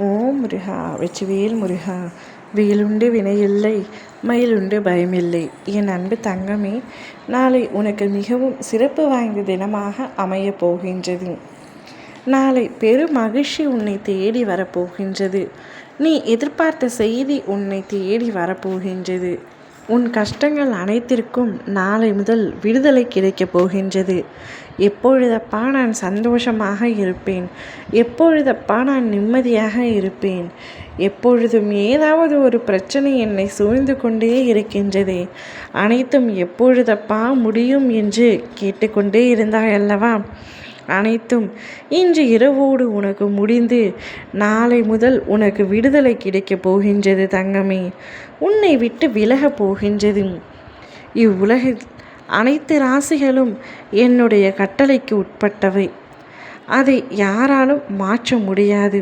ஓம் முருகா, வெற்றிவேல் முருகா. வேலுண்டு வினையில்லை, மயிலுண்டு பயமில்லை. என் அன்பு தங்கமே, நாளை உனக்கு மிகவும் சிறப்பு வாய்ந்த தினமாக அமையப் போகின்றது. நாளை பெரும் மகிழ்ச்சி உன்னை தேடி வரப்போகின்றது. நீ எதிர்பார்த்த செய்தி உன்னை தேடி வரப்போகின்றது. உன் கஷ்டங்கள் அனைத்திற்கும் நாளை முதல் விடுதலை கிடைக்கப் போகின்றது. எப்பொழுதப்பா நான் சந்தோஷமாக இருப்பேன், எப்பொழுதப்பா நான் நிம்மதியாக இருப்பேன், எப்பொழுதும் ஏதாவது ஒரு பிரச்சனை என்னை சூழ்ந்து கொண்டே இருக்கின்றதே, அனைத்தும் எப்பொழுதப்பா முடியும் என்று கேட்டுக்கொண்டே இருந்தாய் அல்லவா? அனைத்தும் இன்று இரவோடு உனக்கு முடிந்து நாளை முதல் உனக்கு விடுதலை கிடைக்கப் போகின்றது தங்கமே. உன்னை விட்டு விலகப் போகின்றது. இவ்வுலகில் அனைத்து ராசிகளும் என்னுடைய கட்டளைக்கு உட்பட்டவை. அதை யாராலும் மாற்ற முடியாது.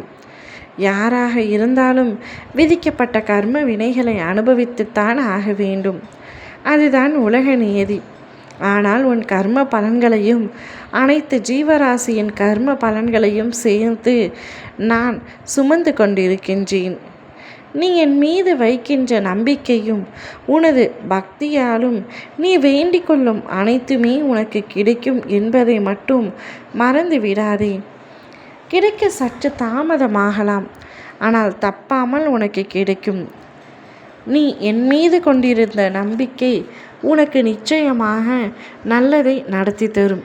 யாராக இருந்தாலும் விதிக்கப்பட்ட கர்ம வினைகளை அனுபவித்துத்தான் ஆக வேண்டும். அதுதான் உலக நியதி. ஆனால் உன் கர்ம பலன்களையும் அனைத்து ஜீவராசியின் கர்ம பலன்களையும் சேர்த்து நான் சுமந்து கொண்டிருக்கின்றேன். நீ என் மீது வைக்கின்ற நம்பிக்கையும் உனது பக்தியாலும் நீ வேண்டிக் கொள்ளும் அனைத்துமே உனக்கு கிடைக்கும் என்பதை மட்டும் மறந்து விடாதே. கிடைக்க சற்று தாமதமாகலாம், ஆனால் தப்பாமல் உனக்கு கிடைக்கும். நீ என் மீது கொண்டிருந்த நம்பிக்கை உனக்கு நிச்சயமாக நல்லதை நடத்தி தரும்.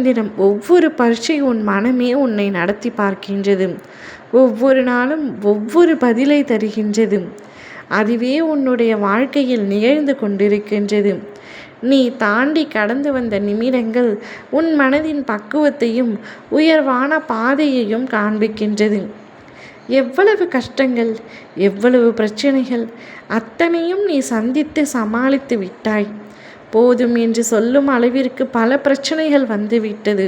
தினம் ஒவ்வொரு பரீட்சை உன் மனமே உன்னை நடத்தி பார்க்கின்றது. ஒவ்வொரு நாளும் ஒவ்வொரு பதிலை தருகின்றது. அதுவே உன்னுடைய வாழ்க்கையில் நிகழ்ந்து கொண்டிருக்கின்றது. நீ தாண்டி கடந்து வந்த நிமிடங்கள் உன் மனதின் பக்குவத்தையும் உயர்வான பாதையையும் காண்பிக்கின்றது. எவ்வளவு கஷ்டங்கள், எவ்வளவு பிரச்சனைகள், அத்தனையும் நீ சந்தித்து சமாளித்து விட்டாய். போதும் என்று சொல்லும் அளவிற்கு பல பிரச்சனைகள் வந்துவிட்டது.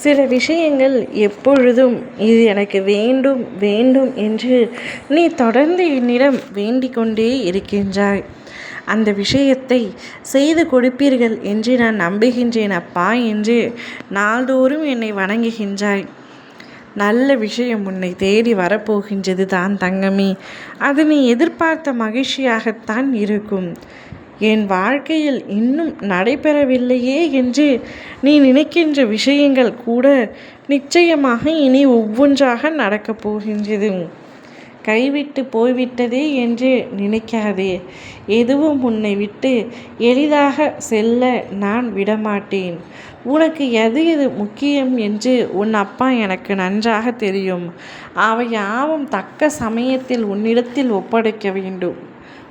சில விஷயங்கள் எப்பொழுதும் இது எனக்கு வேண்டும் வேண்டும் என்று நீ தொடர்ந்து என்னிடம் வேண்டிக் கொண்டே இருக்கின்றாய். அந்த விஷயத்தை செய்து கொடுப்பீர்கள் என்று நான் நம்புகின்றேன் அப்பா என்று நாள்தோறும் என்னை வணங்குகின்றாய். நல்ல விஷயம் உன்னை தேடி வரப்போகின்றது தான் தங்கமே. அது நீ எதிர்பார்த்த மகிழ்ச்சியாகத்தான் இருக்கும். என் வாழ்க்கையில் இன்னும் நடைபெறவில்லையே என்று நீ நினைக்கின்ற விஷயங்கள் கூட நிச்சயமாக இனி ஒவ்வொன்றாக நடக்கப் போகின்றது. கைவிட்டு போய்விட்டதே என்று நினைக்காதே. எதுவும் உன்னை விட்டு எளிதாக செல்ல நான் விடமாட்டேன். உனக்கு எது எது முக்கியம் என்று உன் அப்பா எனக்கு நன்றாக தெரியும். அவை யாவும் தக்க சமயத்தில் உன்னிடத்தில்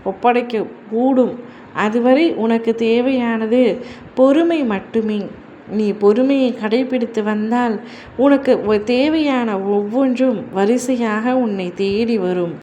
ஒப்படைக்க கூடும். அதுவரை உனக்கு தேவையானது பொறுமை மட்டுமே. நீ பொறுமையை கடைபிடித்து வந்தால் உனக்கு தேவையான ஒவ்வொன்றும் வரிசையாக உன்னை தேடி வரும்.